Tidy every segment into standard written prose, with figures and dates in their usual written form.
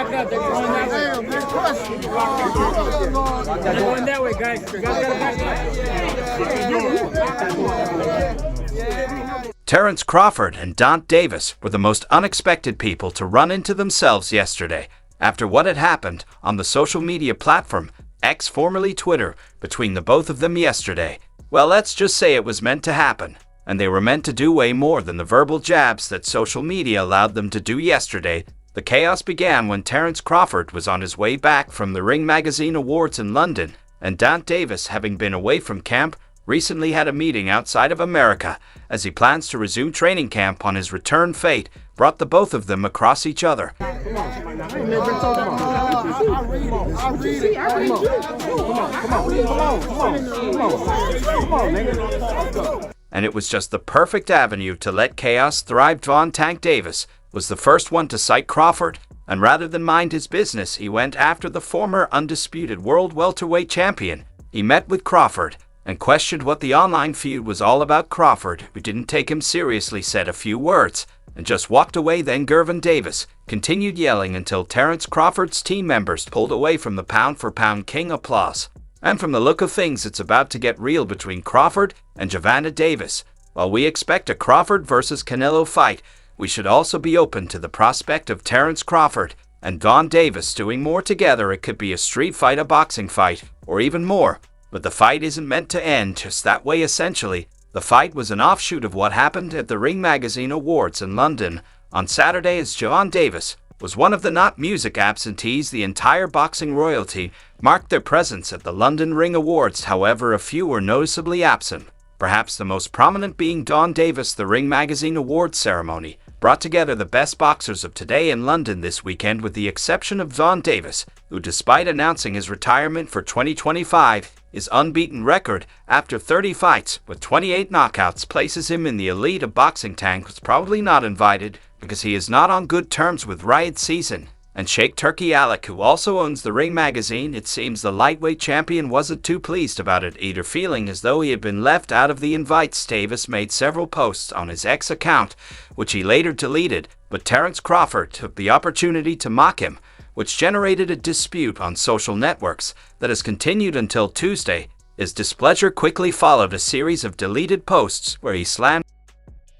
Going that way, guys. You guys gotta back. Terence Crawford and Donta Davis were the most unexpected people to run into themselves yesterday after what had happened on the social media platform X, formerly Twitter, between the both of them yesterday. Well, let's just say it was meant to happen, and they were meant to do way more than the verbal jabs that social media allowed them to do yesterday. The chaos began when Terence Crawford was on his way back from the Ring Magazine Awards in London, and Donta Davis, having been away from camp, recently had a meeting outside of America as he plans to resume training camp on his return. Fate brought the both of them across each other. And it was just the perfect avenue to let chaos thrive. Gervonta Davis was the first one to cite Crawford, and rather than mind his business, he went after the former undisputed world welterweight champion. He met with Crawford and questioned what the online feud was all about. Crawford, who didn't take him seriously, said a few words and just walked away. Then Gervonta continued yelling until Terence Crawford's team members pulled away from the pound-for-pound king. Applause. And from the look of things, it's about to get real between Crawford and Gervonta Davis. While we expect a Crawford versus Canelo fight, we should also be open to the prospect of Terence Crawford and Donta Davis doing more together. It could be a street fight, a boxing fight, or even more. But the fight isn't meant to end just that way. Essentially, the fight was an offshoot of what happened at the Ring Magazine Awards in London on Saturday, as Gervonta Davis was one of the not music absentees. The entire boxing royalty marked their presence at the London Ring Awards. However, a few were noticeably absent, perhaps the most prominent being Donta Davis. The Ring Magazine Awards ceremony brought together the best boxers of today in London this weekend, with the exception of Donta Davis, who, despite announcing his retirement for 2025, his unbeaten record after 30 fights with 28 knockouts places him in the elite of boxing. Tank was probably not invited because he is not on good terms with Riot Season and Sheikh Turki Alec, who also owns the Ring Magazine. It seems the lightweight champion wasn't too pleased about it either, feeling as though he had been left out of the invites. Davis made several posts on his X account, which he later deleted, but Terence Crawford took the opportunity to mock him, which generated a dispute on social networks that has continued until Tuesday. His displeasure quickly followed a series of deleted posts where he slammed,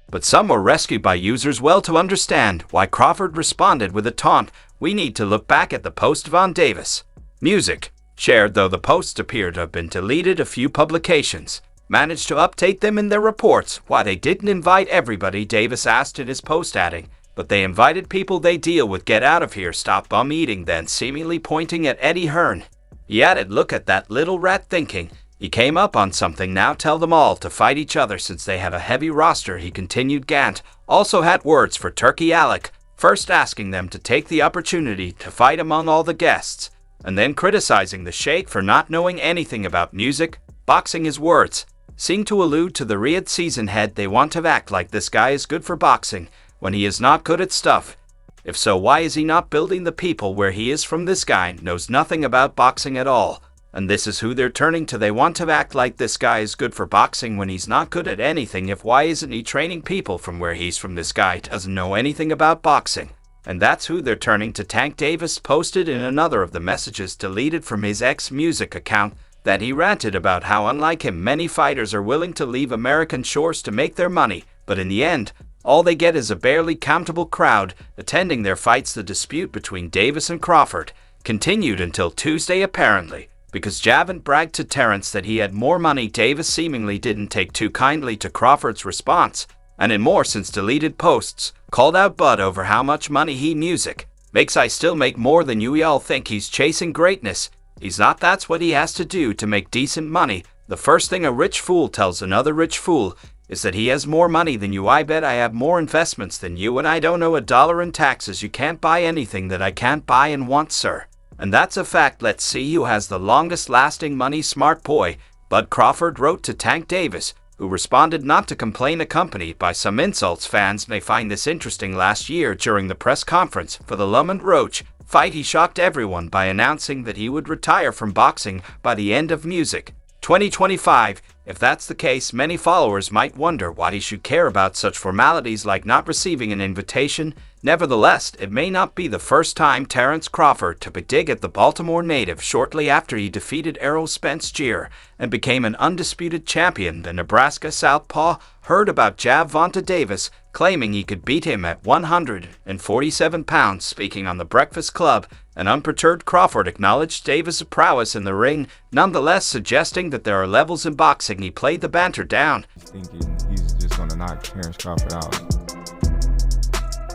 but some were rescued by users. Well, to understand why Crawford responded with a taunt, we need to look back at the post Donta Davis music shared. Though the posts appear to have been deleted, a few publications managed to update them in their reports. Why they didn't invite everybody, Davis asked in his post, adding, "But they invited people they deal with. Get out of here, stop bum eating." Then, seemingly pointing at Eddie Hearn, he added, "Look at that little rat thinking he came up on something. Now tell them all to fight each other since they have a heavy roster." He continued. Gant also had words for Turki Alec, first asking them to take the opportunity to fight among all the guests, and then criticizing the Sheikh for not knowing anything about music, boxing. His words seem to allude to the Riot Season head. They want to act like this guy is good for boxing when he is not good at stuff. If so, why is he not building the people where he is from? This guy knows nothing about boxing at all, and this is who they're turning to. They want to act like this guy is good for boxing when he's not good at anything. If why isn't he training people from where he's from? This guy doesn't know anything about boxing, and that's who they're turning to. Tank Davis posted in another of the messages deleted from his X music account that he ranted about how, unlike him, many fighters are willing to leave American shores to make their money, but in the end, all they get is a barely countable crowd attending their fights. The dispute between Davis and Crawford continued until Tuesday, apparently, because Javant bragged to Terence that he had more money. Davis seemingly didn't take too kindly to Crawford's response, and in more since deleted posts, called out Bud over how much money he music makes. "I still make more than you all think he's chasing greatness. He's not. That's what he has to do to make decent money. The first thing a rich fool tells another rich fool is that he has more money than you. I bet I have more investments than you, and I don't owe $1 in taxes. You can't buy anything that I can't buy and want, sir. And that's a fact. Let's see who has the longest lasting money." Smart boy, Bud Crawford wrote to Tank Davis, who responded not to complain, accompanied by some insults. Fans may find this interesting. Last year, during the press conference for the Lamont Roach fight, he shocked everyone by announcing that he would retire from boxing by the end of music 2025. If that's the case, many followers might wonder why he should care about such formalities like not receiving an invitation. Nevertheless, it may not be the first time Terence Crawford took a dig at the Baltimore native shortly after he defeated Errol Spence Jr. and became an undisputed champion. The Nebraska Southpaw heard about Gervonta Davis, claiming he could beat him at 147 pounds. Speaking on the Breakfast Club, an unperturbed Crawford acknowledged Davis' prowess in the ring, nonetheless suggesting that there are levels in boxing. He played the banter down. Thinking he's just going to knock Terence Crawford out.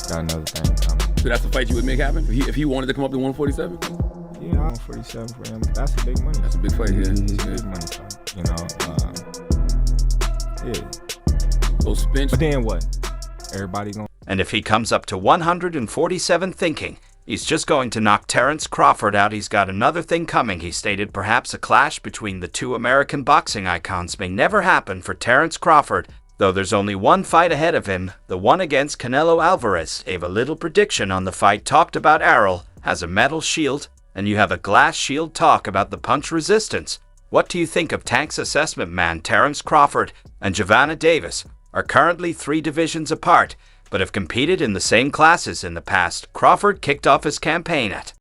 Got another thing coming. So that's the fight you would make happen? If he wanted to come up to 147? Yeah, 147 for him. That's a big money. That's a big fight, yeah. It's a big money fight, you know. Yeah. So Spence. But then what? Everybody going. And if he comes up to 147 thinking he's just going to knock Terence Crawford out, he's got another thing coming. He stated perhaps a clash between the two American boxing icons may never happen for Terence Crawford, though there's only one fight ahead of him, the one against Canelo Alvarez. Gave a little prediction on the fight, talked about Errol has a metal shield, and you have a glass shield. Talk about the punch resistance. What do you think of Tank's assessment, man? Terence Crawford and Gervonta Davis are currently 3 divisions apart, but have competed in the same classes in the past. Crawford kicked off his campaign at